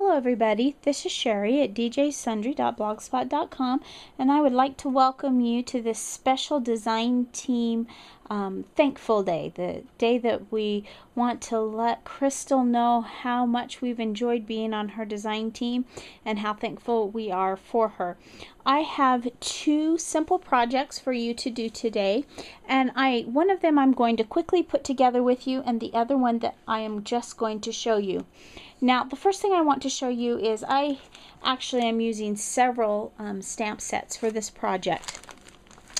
Hello everybody, this is Sherry at djsundry.blogspot.com, and I would like to welcome you to this special design team thankful day, the day that we want to let Crystal know how much we've enjoyed being on her design team and how thankful we are for her. I have two simple projects for you to do today, and one of them I'm going to quickly put together with you, and the other one that I am just going to show you. Now, the first thing I want to show you is I actually am using several stamp sets for this project.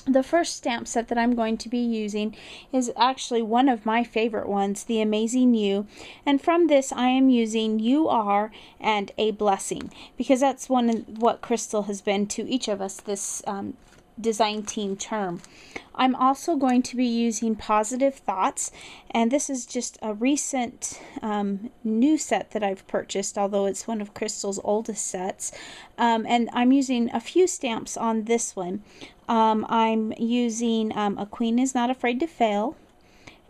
The first stamp set that I'm going to be using is actually one of my favorite ones, the Amazing You, and from this I am using You Are and A Blessing, because that's what Crystal has been to each of us this design team term. I'm also going to be using Positive Thoughts, and this is just a recent new set that I've purchased, although it's one of Crystal's oldest sets, and I'm using a few stamps on this one. I'm using A Queen Is Not Afraid to Fail,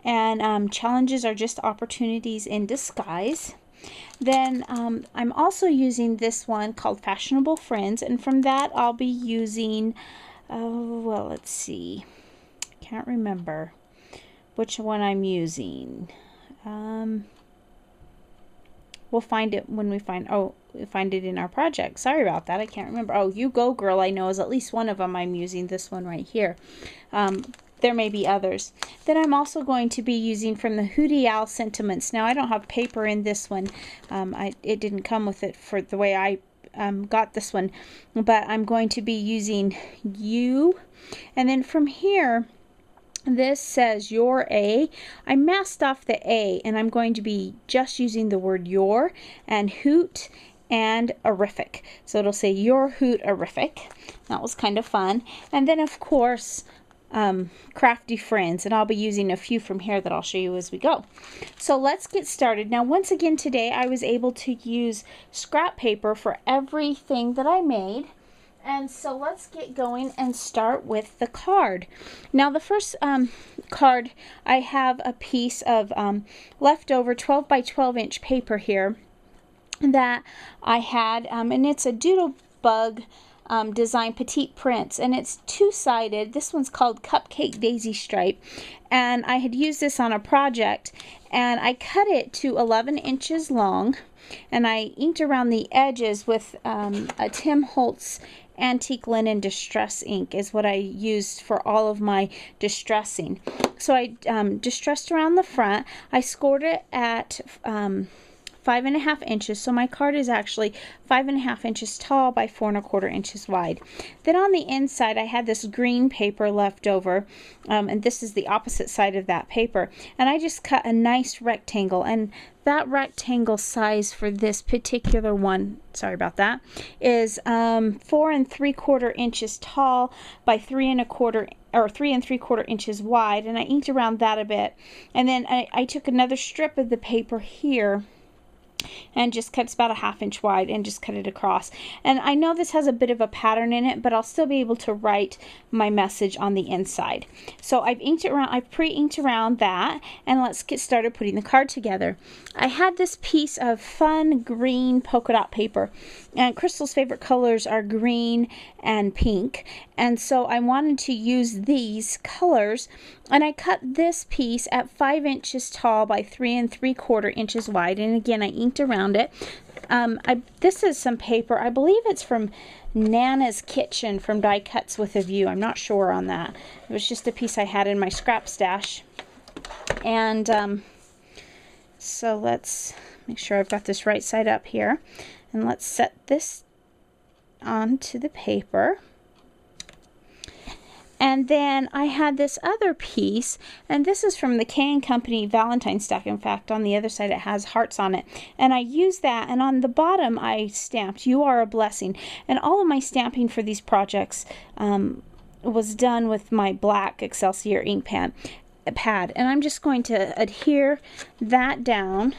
and Challenges Are Just Opportunities in Disguise. Then I'm also using this one called Fashionable Friends, and from that I'll be using well, let's see, can't remember which one I'm using. We'll find it when we find it in our project. Sorry about that, I can't remember. Oh, You Go Girl, I know is at least one of them. I'm using this one right here. There may be others. Then I'm also going to be using from the Hootie Owl Sentiments. Now, I don't have paper in this one. It didn't come with it for the way I got this one, but I'm going to be using You, and then from here this says Your A. I masked off the A, and I'm going to be just using the word Your and Hoot and Horrific, so it'll say Your Hoot Horrific. That was kind of fun. And then of course Crafty Friends, and I'll be using a few from here that I'll show you as we go. So let's get started. Now, once again today I was able to use scrap paper for everything that I made, and so let's get going and start with the card. Now, the first card, I have a piece of leftover 12 by 12 inch paper here that I had, and it's a doodle bug design petite prints, and it's two-sided. This one's called Cupcake Daisy Stripe, and I had used this on a project, and I cut it to 11 inches long, and I inked around the edges with a Tim Holtz antique linen distress ink is what I used for all of my distressing. So I distressed around the front. I scored it at 5.5 inches, so my card is actually 5.5 inches tall by 4.25 inches wide. Then on the inside I had this green paper left over, and this is the opposite side of that paper, and I just cut a nice rectangle, and that rectangle size for this particular one, sorry about that, is 4.75 inches tall by 3.25 or 3.75 inches wide, and I inked around that a bit, and then I took another strip of the paper here and just cut, it's about 1/2 inch wide, and just cut it across. And I know this has a bit of a pattern in it, but I'll still be able to write my message on the inside. So I've inked it around, I've pre-inked around that, and let's get started putting the card together. I had this piece of fun green polka dot paper, and Crystal's favorite colors are green and pink, and so I wanted to use these colors, and I cut this piece at 5 inches tall by 3.75 inches wide, and again I inked around it. This is some paper, I believe it's from Nana's Kitchen from Die Cuts with a View. I'm not sure on that. It was just a piece I had in my scrap stash. And so let's make sure I've got this right side up here, and let's set this onto the paper. And then I had this other piece, and this is from the K & Company Valentine stack. In fact, on the other side it has hearts on it. And I used that, and on the bottom I stamped You Are a Blessing. And all of my stamping for these projects was done with my black Excelsior ink pad. And I'm just going to adhere that down,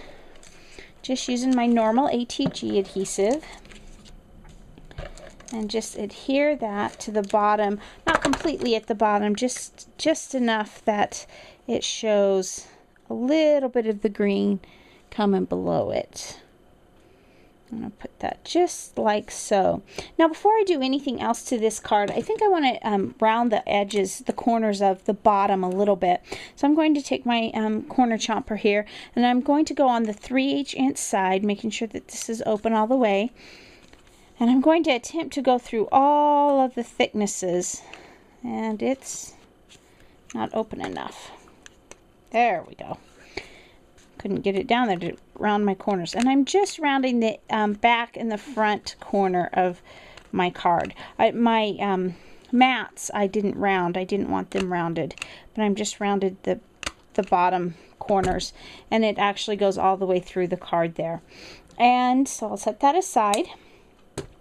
just using my normal ATG adhesive. And just adhere that to the bottom, not completely at the bottom, just enough that it shows a little bit of the green coming below it. I'm going to put that just like so. Now, before I do anything else to this card, I think I want to round the edges, the corners of the bottom a little bit. So I'm going to take my corner chomper here, and I'm going to go on the 3/8 inch side, making sure that this is open all the way. And I'm going to attempt to go through all of the thicknesses, and it's not open enough. There we go. Couldn't get it down there to round my corners, and I'm just rounding the back and the front corner of my card. My mats I didn't round. I didn't want them rounded, but I'm just rounded the bottom corners, and it actually goes all the way through the card there. And so I'll set that aside.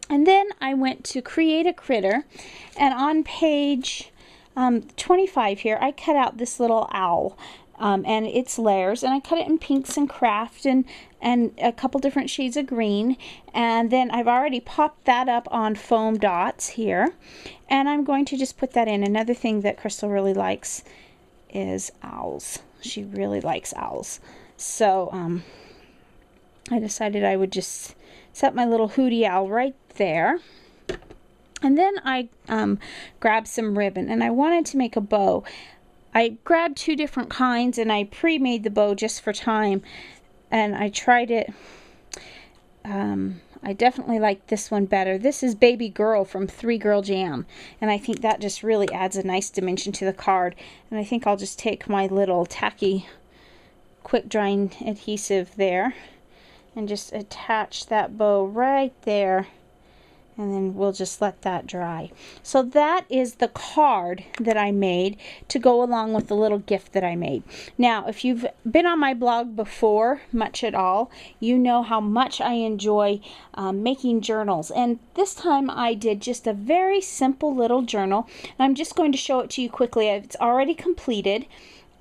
And then I went to create a critter, and on page 25 here I cut out this little owl. And its layers, and I cut it in pinks and craft and a couple different shades of green, and then I've already popped that up on foam dots here, and I'm going to just put that in. Another thing that Crystal really likes is owls. She really likes owls, so I decided I would just set my little hootie owl right there. And then I grabbed some ribbon, and I wanted to make a bow. I grabbed 2 different kinds, and I pre-made the bow just for time, and I tried it. I definitely like this one better. This is Baby Girl from 3 Girl Jam, and I think that just really adds a nice dimension to the card. And I think I'll just take my little tacky quick drying adhesive there and just attach that bow right there, and then we'll just let that dry. So that is the card that I made to go along with the little gift that I made. Now, if you've been on my blog before, much at all, you know how much I enjoy making journals. And this time I did just a very simple little journal. And I'm just going to show it to you quickly. It's already completed.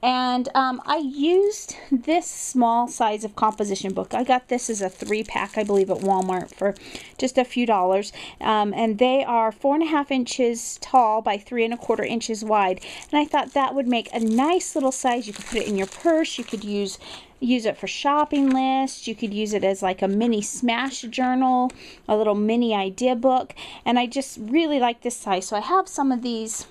And I used this small size of composition book. I got this as a 3-pack, I believe, at Walmart for just a few dollars. And they are 4.5 inches tall by 3¼ inches wide. And I thought that would make a nice little size. You could put it in your purse. You could use it for shopping lists. You could use it as like a mini smash journal, a little mini idea book. And I just really like this size. So I have some of these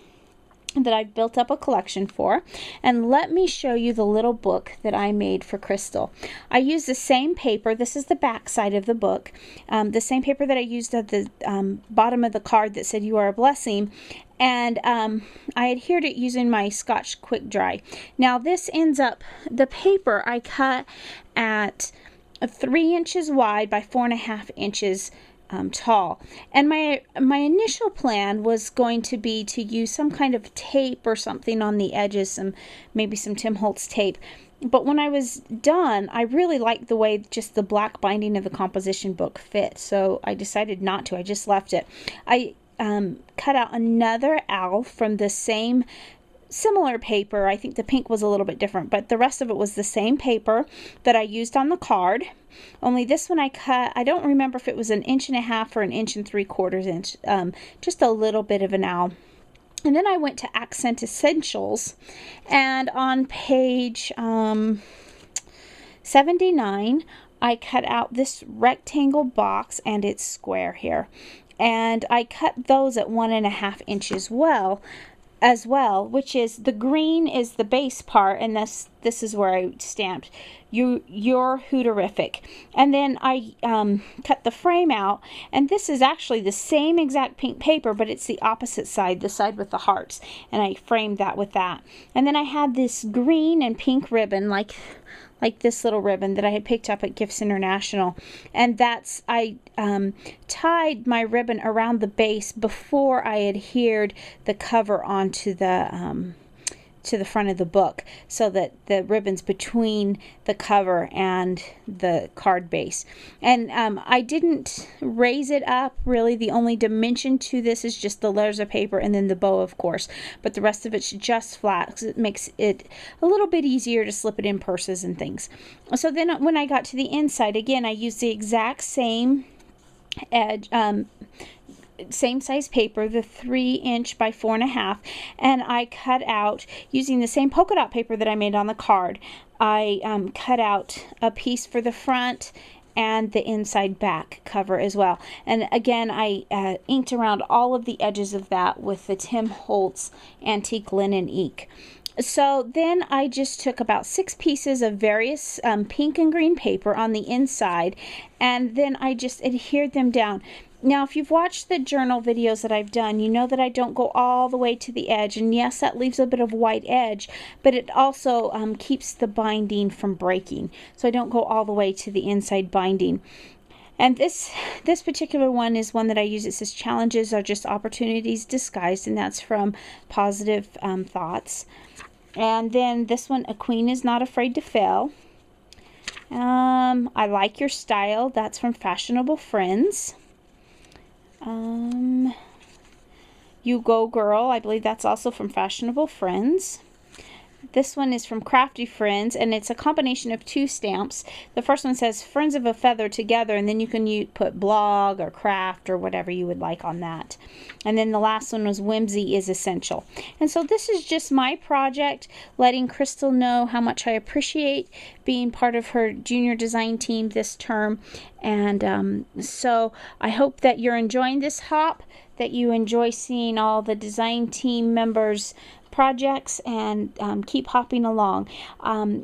that I've built up a collection for, and let me show you the little book that I made for Crystal. I used the same paper. This is the back side of the book, the same paper that I used at the bottom of the card that said "You are a blessing," and I adhered it using my Scotch Quick Dry. Now this ends up, the paper I cut at 3 inches wide by 4.5 inches tall, and my initial plan was going to be to use some kind of tape or something on the edges, maybe some Tim Holtz tape. But when I was done, I really liked the way just the black binding of the composition book fit, so I decided not to. I just left it. I cut out another owl from the same similar paper. I think the pink was a little bit different, but the rest of it was the same paper that I used on the card. Only this one I cut, I don't remember if it was 1.5 inches or 1 inch, just a little bit of an owl. And then I went to Accent Essentials, and on page 79 I cut out this rectangle box and its square here, and I cut those at 1.5 inches as well, which is the green is the base part, and this is where I stamped you're hooterific. And then I cut the frame out, and this is actually the same exact pink paper, but it's the opposite side, the side with the hearts, and I framed that with that. And then I had this green and pink ribbon, like this little ribbon that I had picked up at Gifts International, and that's, I tied my ribbon around the base before I adhered the cover onto the to the front of the book, so that the ribbon's between the cover and the card base. And I didn't raise it up really. The only dimension to this is just the layers of paper and then the bow, of course, but the rest of it's just flat because it makes it a little bit easier to slip it in purses and things. So then when I got to the inside, again, I used the exact same edge, same size paper, the 3 inch by 4.5, and I cut out, using the same polka dot paper that I made on the card, I cut out a piece for the front and the inside back cover as well. And again, I inked around all of the edges of that with the Tim Holtz Antique Linen ink. So then I just took about 6 pieces of various pink and green paper on the inside, and then I just adhered them down. Now, if you've watched the journal videos that I've done, you know that I don't go all the way to the edge. And yes, that leaves a bit of white edge, but it also keeps the binding from breaking. So I don't go all the way to the inside binding. And this particular one is one that I use. It says challenges are just opportunities disguised, and that's from Positive Thoughts. And then this one, a queen is not afraid to fail. I like your style. That's from Fashionable Friends. You Go Girl, I believe that's also from Fashionable Friends. This one is from Crafty Friends, and it's a combination of 2 stamps. The first one says Friends of a Feather Together, and then you can put blog or craft or whatever you would like on that. And then the last one was Whimsy is Essential. And so this is just my project, letting Crystal know how much I appreciate being part of her junior design team this term. And so I hope that you're enjoying this hop, that you enjoy seeing all the design team members' projects, and keep hopping along.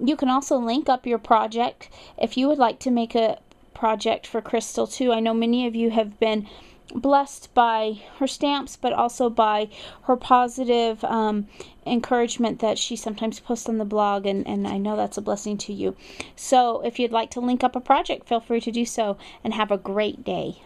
You can also link up your project if you would like to make a project for Crystal too. I know many of you have been blessed by her stamps, but also by her positive encouragement that she sometimes posts on the blog, and I know that's a blessing to you. So if you'd like to link up a project, feel free to do so, and have a great day.